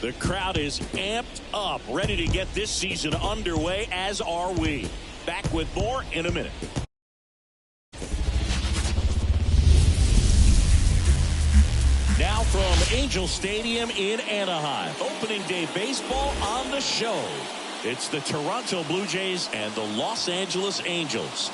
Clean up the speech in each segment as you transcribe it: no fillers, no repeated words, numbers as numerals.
The crowd is amped up, ready to get this season underway, as are we. Back with more in a minute. Now from Angel Stadium in Anaheim, opening day baseball on the show. It's the Toronto Blue Jays and the Los Angeles Angels.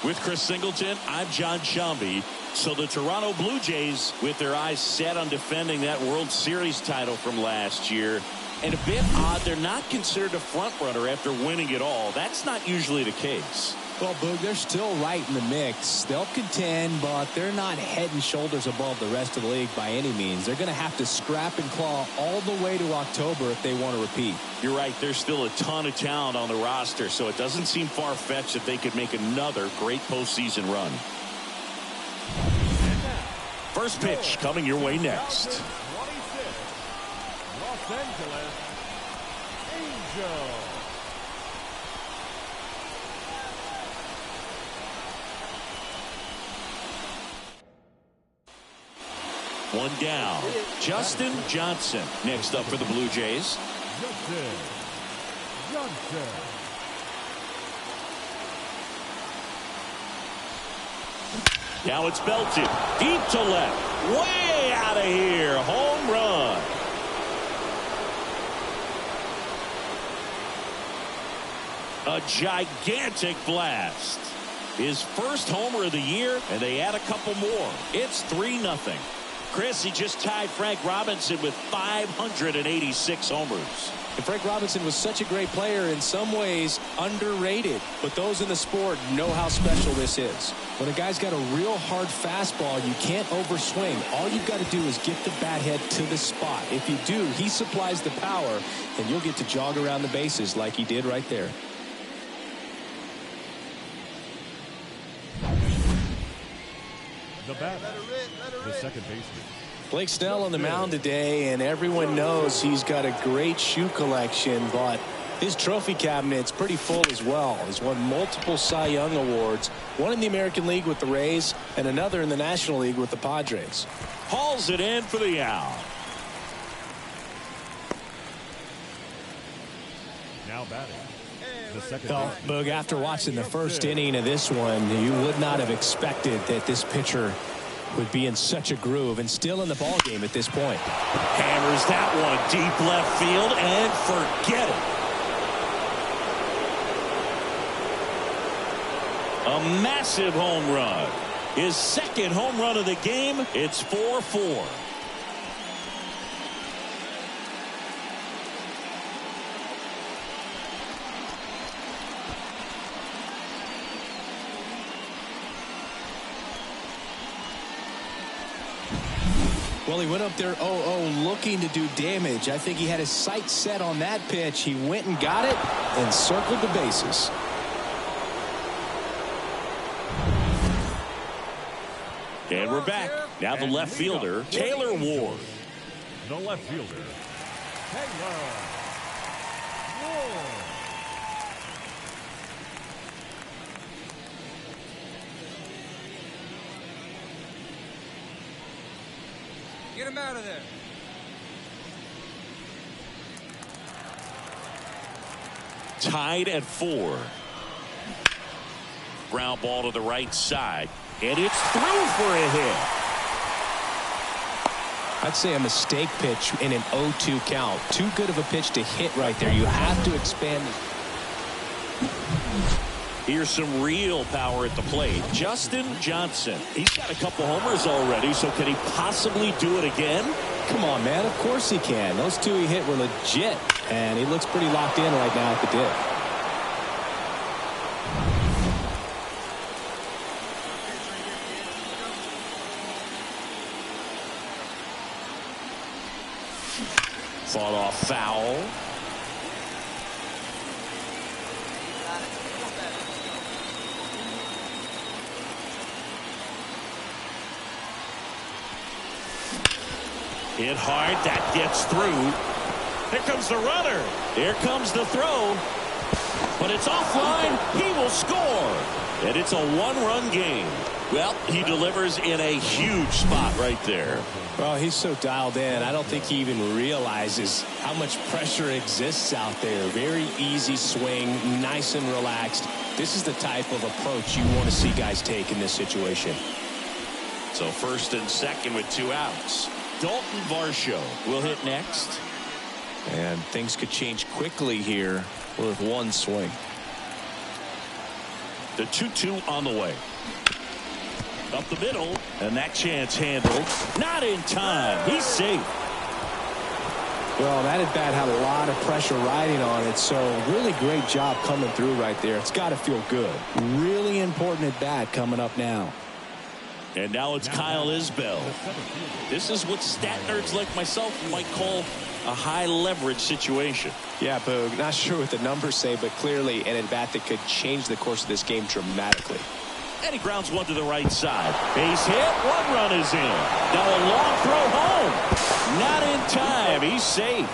With Chris Singleton, I'm John Shambi. So the Toronto Blue Jays, with their eyes set on defending that World Series title from last year. And a bit odd, they're not considered a front runner after winning it all. That's not usually the case. Well, Boog, they're still right in the mix. They'll contend, but they're not head and shoulders above the rest of the league by any means. They're going to have to scrap and claw all the way to October if they want to repeat. You're right. There's still a ton of talent on the roster, so it doesn't seem far-fetched that they could make another great postseason run. First pitch coming your way next. 26, Los Angeles Angels. One down. Justin Johnson next up for the Blue Jays. Justin Johnson. Now it's belted deep to left, way out of here, home run. A gigantic blast. His first homer of the year, and they add a couple more. It's 3-0. Chris, he just tied Frank Robinson with 586 homers. And Frank Robinson was such a great player, in some ways underrated, but those in the sport know how special this is. When a guy's got a real hard fastball, you can't overswing. All you've got to do is get the bat head to the spot. If you do, he supplies the power, and you'll get to jog around the bases like he did right there. The batter, the second baseman. Blake Snell on the mound today, and everyone knows he's got a great shoe collection, but his trophy cabinet's pretty full as well. He's won multiple Cy Young awards, one in the American League with the Rays and another in the National League with the Padres. Hauls it in for the out. Now batting. The second Well, baseman. Boog, after watching the first inning of this one, you would not have expected that this pitcher would be in such a groove and still in the ball game at this point. Hammers that one deep left field and forget it. A massive home run. His second home run of the game. It's 4-4. Well, he went up there 0-0 looking to do damage. I think he had his sights set on that pitch. He went and got it and circled the bases. And we're back. Now the left fielder, Taylor Ward. The left fielder, Taylor Ward. Get him out of there. Tied at 4. Ground ball to the right side. And it's through for a hit. I'd say a mistake pitch in an 0-2 count. Too good of a pitch to hit right there. You have to expand. Here's some real power at the plate. Justin Johnson. He's got a couple homers already, so can he possibly do it again? Come on, man. Of course he can. Those two he hit were legit, and he looks pretty locked in right now at the dip. Fought off foul. Hit hard. That gets through. Here comes the runner. Here comes the throw. But it's offline. He will score. And it's a one-run game. Well, he delivers in a huge spot right there. Well, he's so dialed in. I don't think he even realizes how much pressure exists out there. Very easy swing, nice and relaxed. This is the type of approach you want to see guys take in this situation. So first and second with 2 outs. Dalton Varsho will hit next. And things could change quickly here with one swing. The 2-2 on the way. Up the middle, and that chance handled. Not in time. He's safe. Well, that at bat had a lot of pressure riding on it, so really great job coming through right there. It's got to feel good. Really important at bat coming up now. And now it's Kyle Isbell. This is what stat nerds like myself might call a high leverage situation. Yeah, Boog, not sure what the numbers say, but clearly an at bat that could change the course of this game dramatically. And he grounds one to the right side. Base hit. 1 run is in. Now a long throw home. Not in time. He's safe.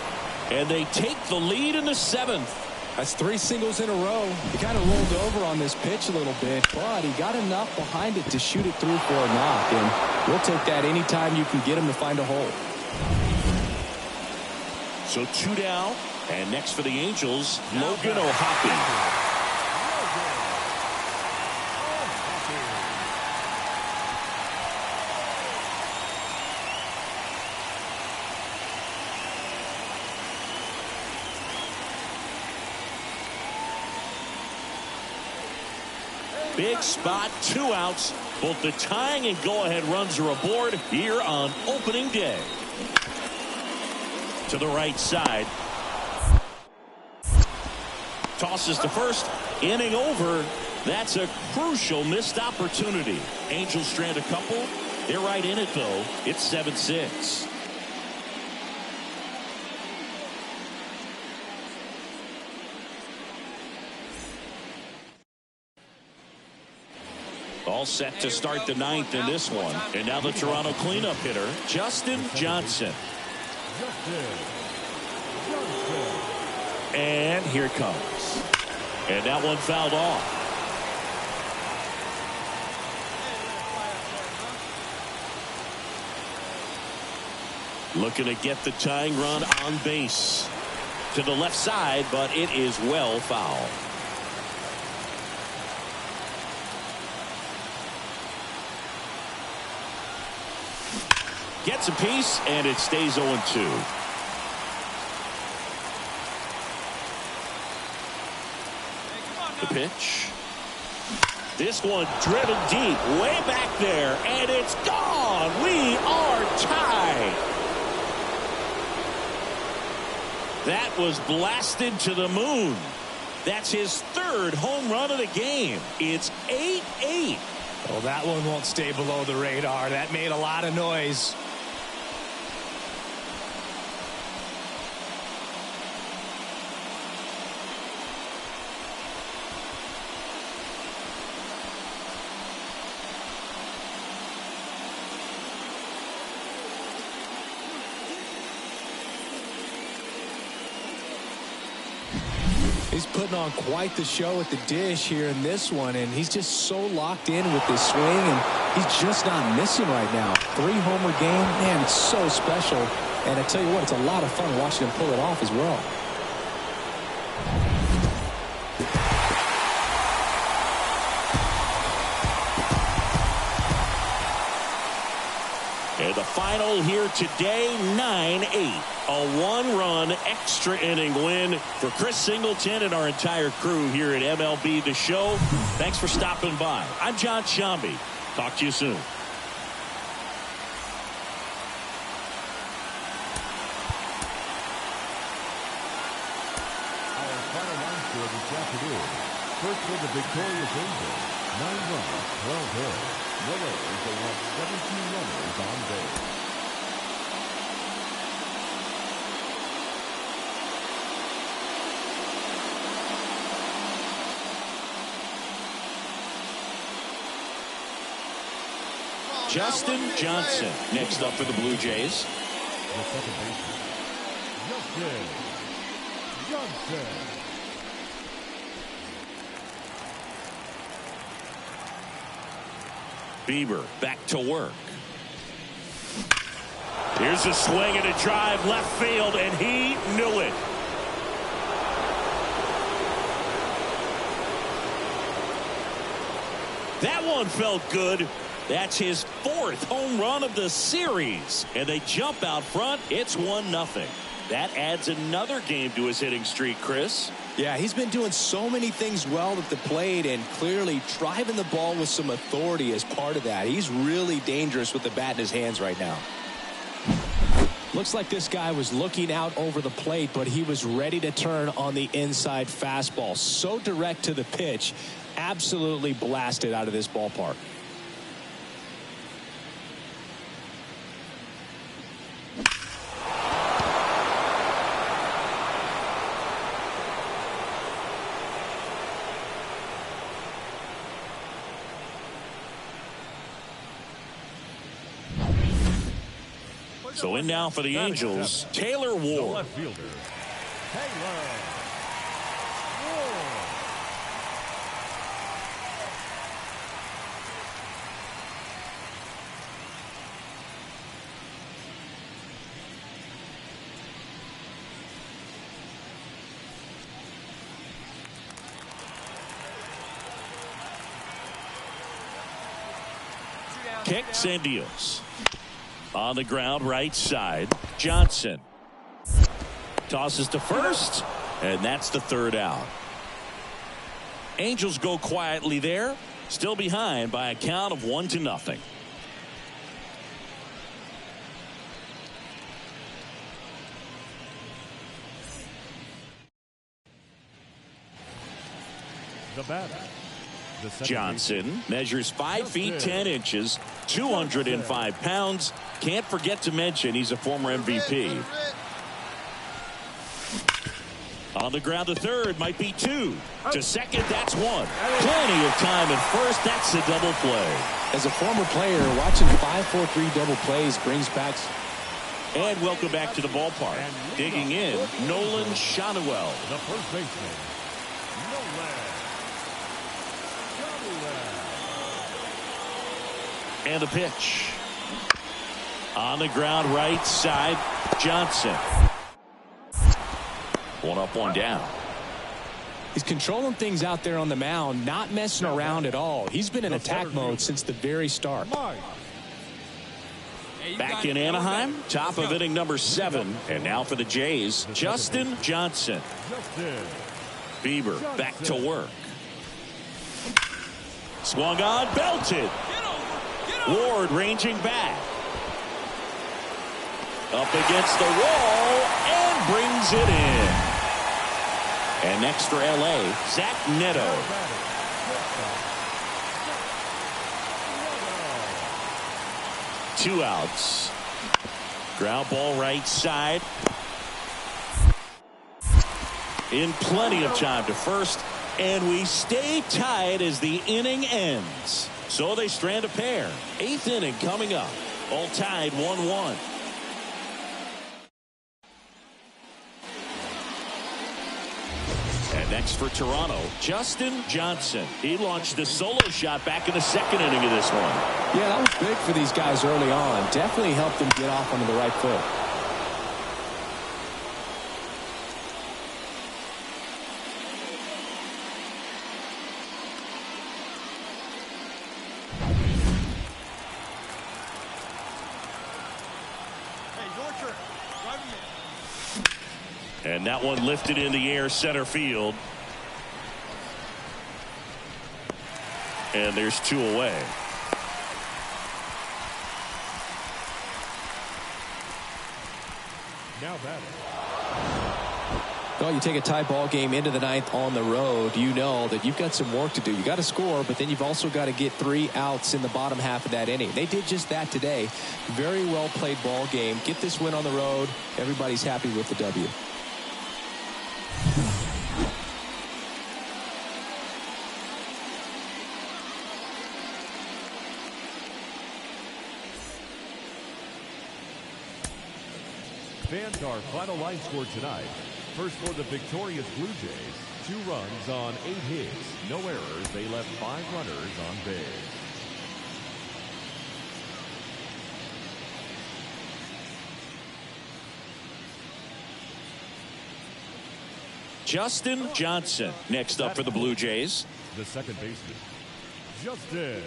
And they take the lead in the 7th. That's 3 singles in a row. He kind of rolled over on this pitch a little bit, but he got enough behind it to shoot it through for a knock. And we'll take that anytime you can get him to find a hole. So 2 down. And next for the Angels, Logan O'Hoppe. Big spot, 2 outs. Both the tying and go-ahead runs are aboard here on opening day. To the right side. Tosses to first. Inning over. That's a crucial missed opportunity. Angels strand a couple. They're right in it, though. It's 7-6. All set to start the 9th in this one. And now the Toronto cleanup hitter, Justin Johnson. And here it comes. And that one fouled off. Looking to get the tying run on base. To the left side, but it is well foul. Gets a piece, and it stays 0-2. The pitch. This one driven deep, way back there, and it's gone. We are tied. That was blasted to the moon. That's his 3rd home run of the game. It's 8-8. Well, that one won't stay below the radar. That made a lot of noise. He's putting on quite the show at the dish here in this one, and he's just so locked in with this swing, and he's just not missing right now. 3-homer game, man, it's so special. And I tell you what, it's a lot of fun watching him pull it off as well. And the final here today, 9-8. A 1-run extra inning win for Chris Singleton and our entire crew here at MLB The Show. Thanks for stopping by. I'm John Shambi. Talk to you soon. Our final line score this afternoon. First for the victorious Angels, 9 runs, 12 hits. Miller is allowed 17 runners on base. Justin Johnson next up for the Blue Jays. The second baseman, Justin Johnson. Bieber back to work. Here's a swing and a drive left field, and he knew it. That one felt good. That's his 4th home run of the series. And they jump out front. It's 1-0. That adds another game to his hitting streak, Chris. Yeah, he's been doing so many things well at the plate and clearly driving the ball with some authority as part of that. He's really dangerous with the bat in his hands right now. Looks like this guy was looking out over the plate, but he was ready to turn on the inside fastball. So direct to the pitch. Absolutely blasted out of this ballpark. So in now for the Angels, Taylor Ward. Left fielder, Taylor Ward. Kicks and deals. On the ground, right side. Johnson tosses to first, and that's the 3rd out. Angels go quietly there, still behind by a count of 1-0. The batter, Johnson measures 5 feet 10 inches, 205 pounds. Can't forget to mention he's a former MVP. On the ground to third, might be 2. To second, that's 1. Plenty of time at first. That's a double play. As a former player, watching 5-4-3 double plays brings back. And welcome back to the ballpark. Digging in, Nolan Schanuel. the first baseman, Nolan. And the pitch. On the ground, right side, Johnson. 1 up, 1 down. He's controlling things out there on the mound, not messing around at all. He's been in attack mode since the very start. Back in Anaheim, top of inning number 7. And now for the Jays, Justin Johnson. Bieber back to work. Swung on, belted. Ward ranging back. Up against the wall and brings it in. And next for LA, Zach Neto. Two outs. Ground ball right side. In plenty of time to first. And we stay tied as the inning ends. So they strand a pair. 8th inning coming up. All tied 1-1. And next for Toronto, Justin Johnson. He launched a solo shot back in the 2nd inning of this one. Yeah, that was big for these guys early on. Definitely helped them get off onto the right foot. And that one lifted in the air center field. And there's 2 away. Now batting. Well, you take a tie ball game into the 9th on the road, you know that you've got some work to do. You got to score, but then you've also got to get 3 outs in the bottom half of that inning. They did just that today. Very well played ball game. Get this win on the road. Everybody's happy with the W. Fans, our final line score tonight. First for the victorious Blue Jays, 2 runs on 8 hits, no errors. They left 5 runners on base. Justin Johnson next up for the Blue Jays. The second baseman, Justin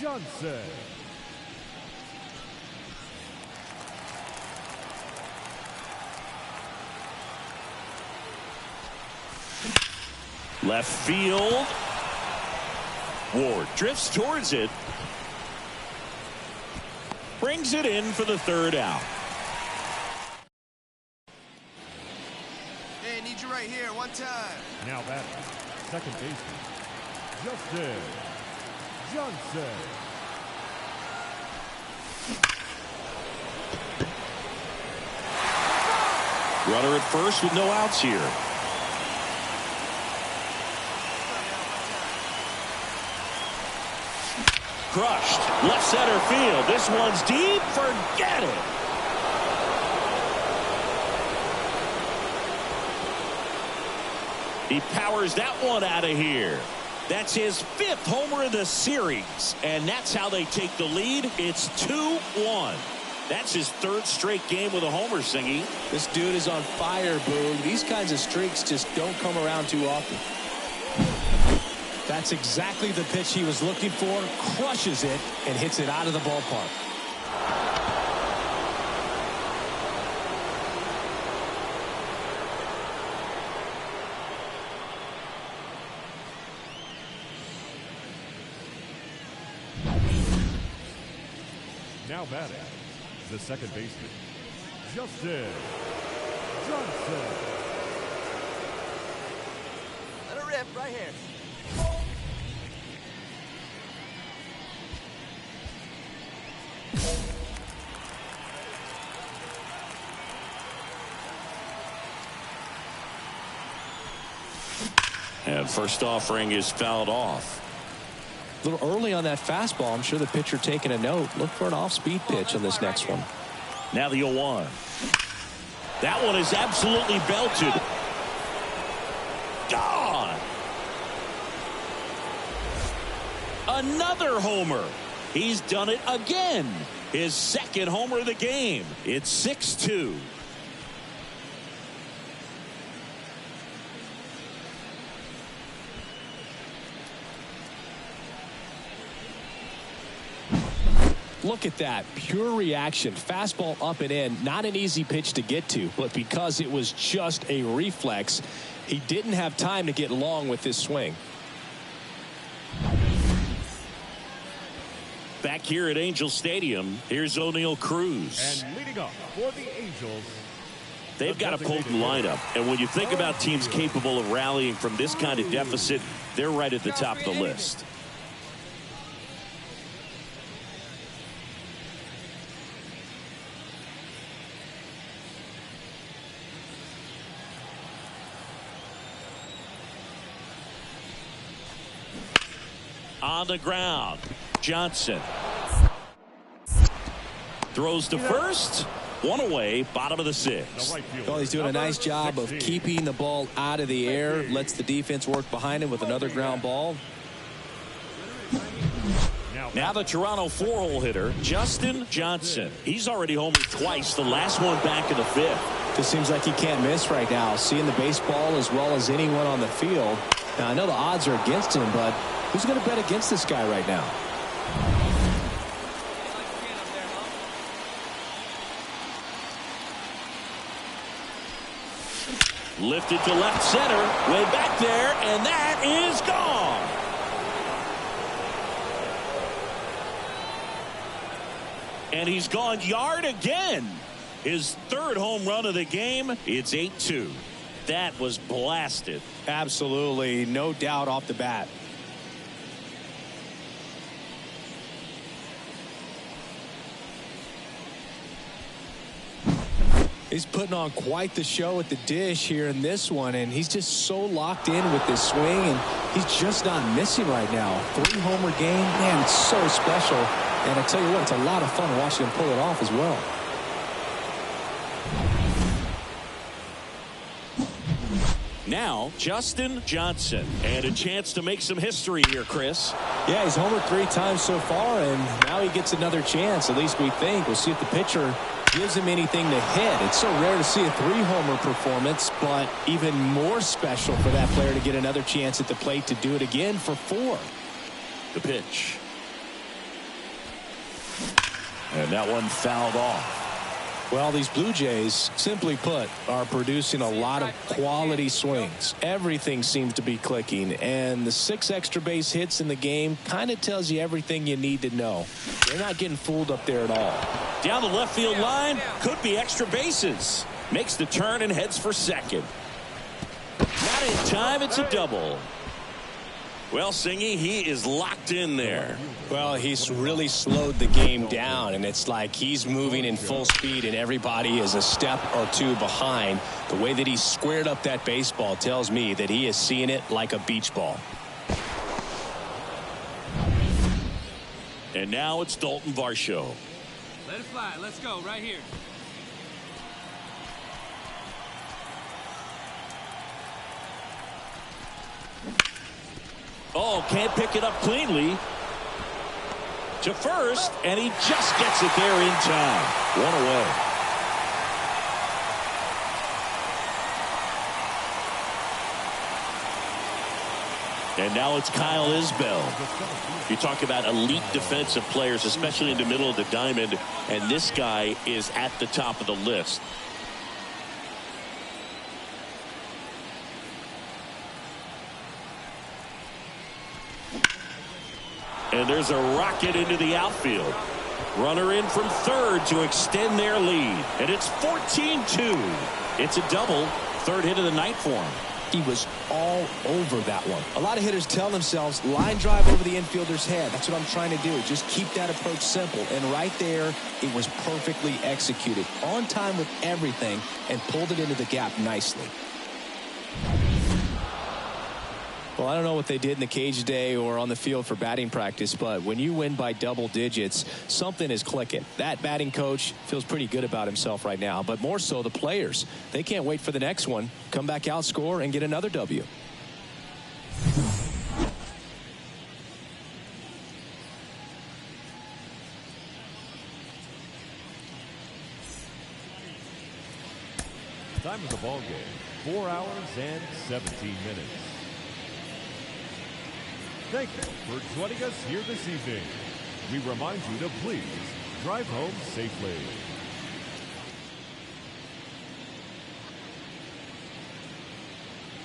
Johnson. Left field. Ward drifts towards it. Brings it in for the third out. Hey, need you right here, one time. Now batting, second baseman, Justin Johnson. Runner at first with no outs here. Crushed. Left center field. This one's deep. Forget it. He powers that one out of here. That's his 5th homer of the series. And that's how they take the lead. It's 2-1. That's his 3rd straight game with a homer, Singy. This dude is on fire, Boog. These kinds of streaks just don't come around too often. That's exactly the pitch he was looking for. Crushes it and hits it out of the ballpark. Now batting, the second baseman, Justin Johnson. Let it rip right here. And first offering is fouled off. A little early on that fastball. I'm sure the pitcher taking a note. Look for an off-speed pitch on this next one. Now the 0-1. That one is absolutely belted. Gone. Another homer. He's done it again. His 2nd homer of the game. It's 6-2. Look at that. Pure reaction. Fastball up and in. Not an easy pitch to get to, but because it was just a reflex, he didn't have time to get long with his swing. Back here at Angel Stadium, here's O'Neal Cruz. And leading up for the Angels, They've got a potent lineup, and when you think about teams capable of rallying from this kind of deficit, they're right at the top of the list. On the ground, Johnson throws to first. One away, bottom of the 6th. Well, he's doing a nice job of keeping the ball out of the air. Lets the defense work behind him with another ground ball. Now the Toronto 4-hole hitter, Justin Johnson. He's already homered twice, the last one back in the 5th. Just seems like he can't miss right now. Seeing the baseball as well as anyone on the field. Now, I know the odds are against him, but who's going to bet against this guy right now? Lifted to left center, way back there, and that is gone. And he's gone yard again. His 3rd home run of the game. It's 8-2. That was blasted. Absolutely, no doubt off the bat. He's putting on quite the show at the dish here in this one, and he's just so locked in with this swing, and he's just not missing right now. 3-homer game, man, it's so special. And I tell you what, it's a lot of fun watching him pull it off as well. Now, Justin Johnson, and a chance to make some history here, Chris. Yeah, he's homered 3 times so far, and now he gets another chance, at least we think. We'll see if the pitcher gives him anything to hit. It's so rare to see a 3-homer performance, but even more special for that player to get another chance at the plate to do it again for 4. The pitch. And that one fouled off. Well, these Blue Jays, simply put, are producing a lot of quality swings. Everything seems to be clicking, and the 6 extra base hits in the game kind of tells you everything you need to know. They're not getting fooled up there at all. Down the left field line, could be extra bases. Makes the turn and heads for second. Not in time, it's a double. Well, Singy, he is locked in there. Well, he's really slowed the game down, and it's like he's moving in full speed, and everybody is a step or 2 behind. The way that he squared up that baseball tells me that he is seeing it like a beach ball. And now it's Dalton Varsho. Let it fly. Let's go right here. Oh, can't pick it up cleanly. To first, and he just gets it there in time. 1 away. And now it's Kyle Isbell. You talk about elite defensive players, especially in the middle of the diamond, and this guy is at the top of the list. And there's a rocket into the outfield. Runner in from third to extend their lead. And it's 14-2. It's a double. 3rd hit of the night for him. He was all over that one. A lot of hitters tell themselves, line drive over the infielder's head. That's what I'm trying to do. Just keep that approach simple. And right there, it was perfectly executed. On time with everything, and pulled it into the gap nicely. Well, I don't know what they did in the cage today or on the field for batting practice, but when you win by double digits, something is clicking. That batting coach feels pretty good about himself right now, but more so the players. They can't wait for the next one, come back out, score, and get another W. Time of the ball game, 4 hours and 17 minutes. Thank you for joining us here this evening. We remind you to please drive home safely.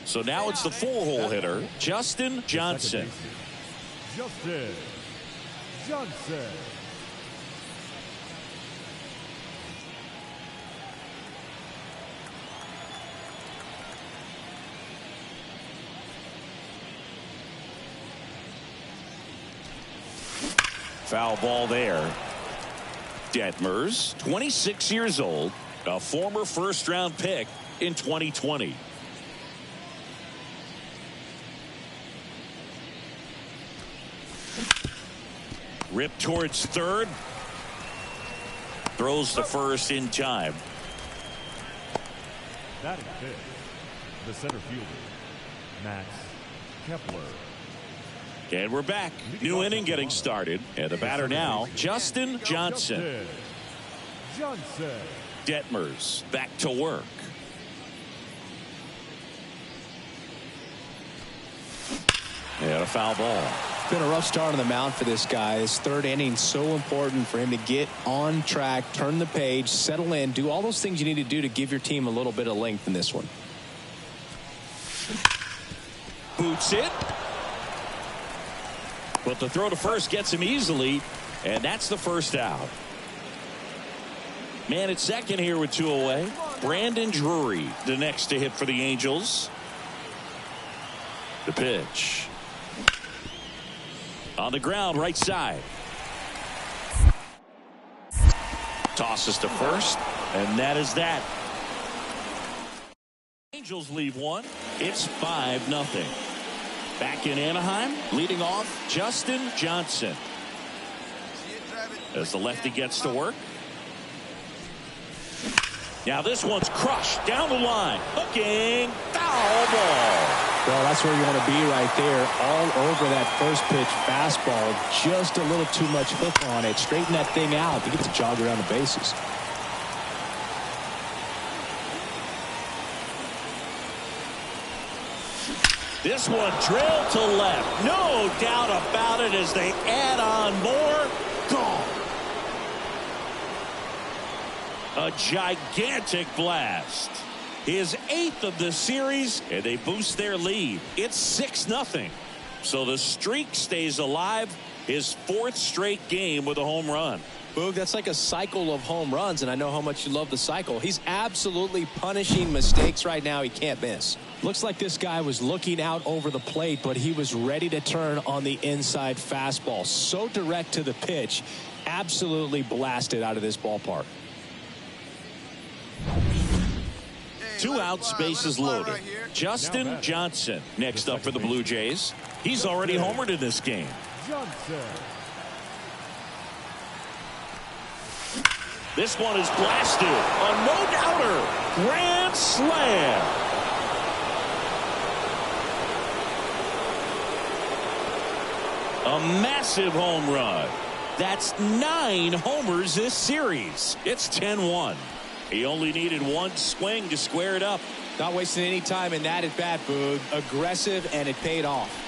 So now it's the 4-hole hitter, Justin Johnson. Justin Johnson. Foul ball there. Detmers, 26 years old, a former first-round pick in 2020. Ripped towards third. Throws the first in time. Batting fifth, the center fielder, Max Kepler. And we're back. New inning getting started. And the batter now, Justin Johnson. Detmers back to work. And a foul ball. It's been a rough start on the mound for this guy. His 3rd inning, so important for him to get on track, turn the page, settle in, do all those things you need to do to give your team a little bit of length in this one. Boots it. But the throw to first gets him easily, and that's the first out. Man at second here with 2 away. Brandon Drury, the next to hit for the Angels. The pitch. On the ground, right side. Tosses to first, and that is that. Angels leave one. It's 5-0. Back in Anaheim, leading off, Justin Johnson. As the lefty gets to work. Now this one's crushed down the line. Hooking, foul ball. Well, that's where you want to be right there. All over that first pitch fastball. Just a little too much hook on it. Straighten that thing out to get the jog around the bases. This one drilled to left. No doubt about it as they add on more. Gone. A gigantic blast. His 8th of the series, and they boost their lead. It's 6-0. So the streak stays alive. His 4th straight game with a home run. Boog, that's like a cycle of home runs, and I know how much you love the cycle. He's absolutely punishing mistakes right now he can't miss. Looks like this guy was looking out over the plate, but he was ready to turn on the inside fastball. So direct to the pitch, absolutely blasted out of this ballpark. 2 outs, bases loaded. Justin Johnson next up for the Blue Jays. He's already homered in this game. Johnson. This one is blasted. A no-doubter. Grand slam. A massive home run. That's 9 homers this series. It's 10-1. He only needed 1 swing to square it up. Not wasting any time in that at bat, Boog. Aggressive, and it paid off.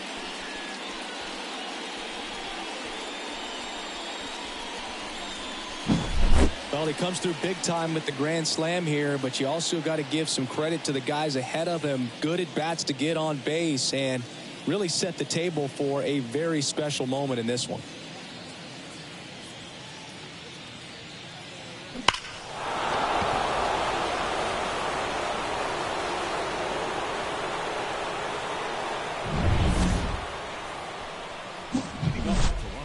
Well, he comes through big time with the grand slam here, but you also got to give some credit to the guys ahead of him. Good at bats to get on base and really set the table for a very special moment in this one.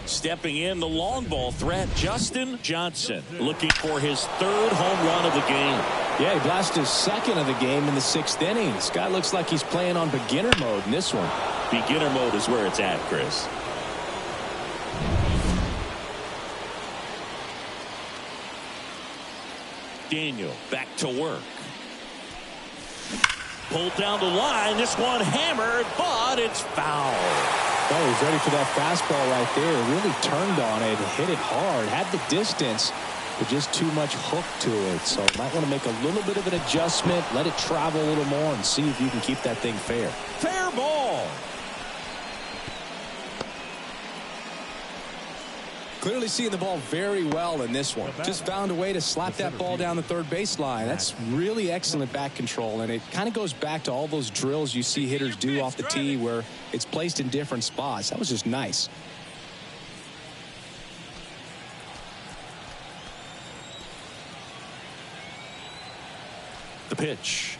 Stepping in, the long ball threat, Justin Johnson, looking for his 3rd home run of the game. Yeah, he blasted his 2nd of the game in the 6th inning. This guy looks like he's playing on beginner mode in this one. Beginner mode is where it's at, Chris. Daniel back to work. Pulled down the line. This one hammered, but it's foul. Oh, he's ready for that fastball right there. Really turned on it, hit it hard, had the distance, but just too much hook to it. So might want to make a little bit of an adjustment, let it travel a little more, and see if you can keep that thing fair. Fair ball. Clearly seeing the ball very well in this one. Just found a way to slap that ball down the third baseline. That's really excellent bat control, and it kind of goes back to all those drills you see hitters do off the tee where it's placed in different spots. That was just nice. The pitch.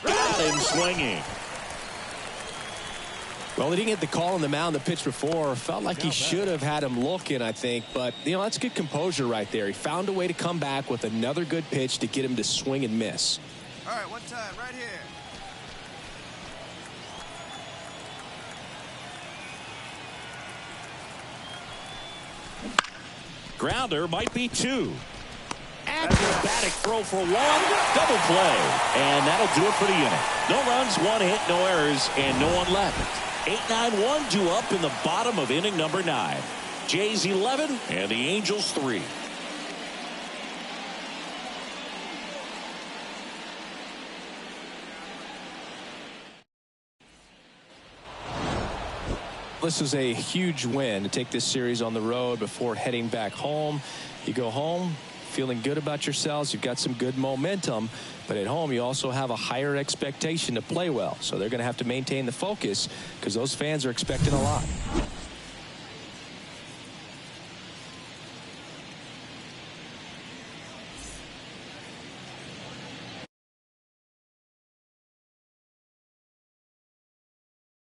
Got him swinging. Well, he didn't get the call on the mound the pitch before. Felt like he should have had him looking, I think. But, you know, that's good composure right there. He found a way to come back with another good pitch to get him to swing and miss. All right, 1 time, right here. Grounder might be 2. Acrobatic throw for 1. Double play. And that'll do it for the inning. No runs, 1 hit, no errors, and no one left. 8-9-1 due up in the bottom of inning number 9. Jays 11 and the Angels 3. This is a huge win to take this series on the road before heading back home. You go home feeling good about yourselves. You've got some good momentum, but at home you also have a higher expectation to play well. So they're going to have to maintain the focus because those fans are expecting a lot.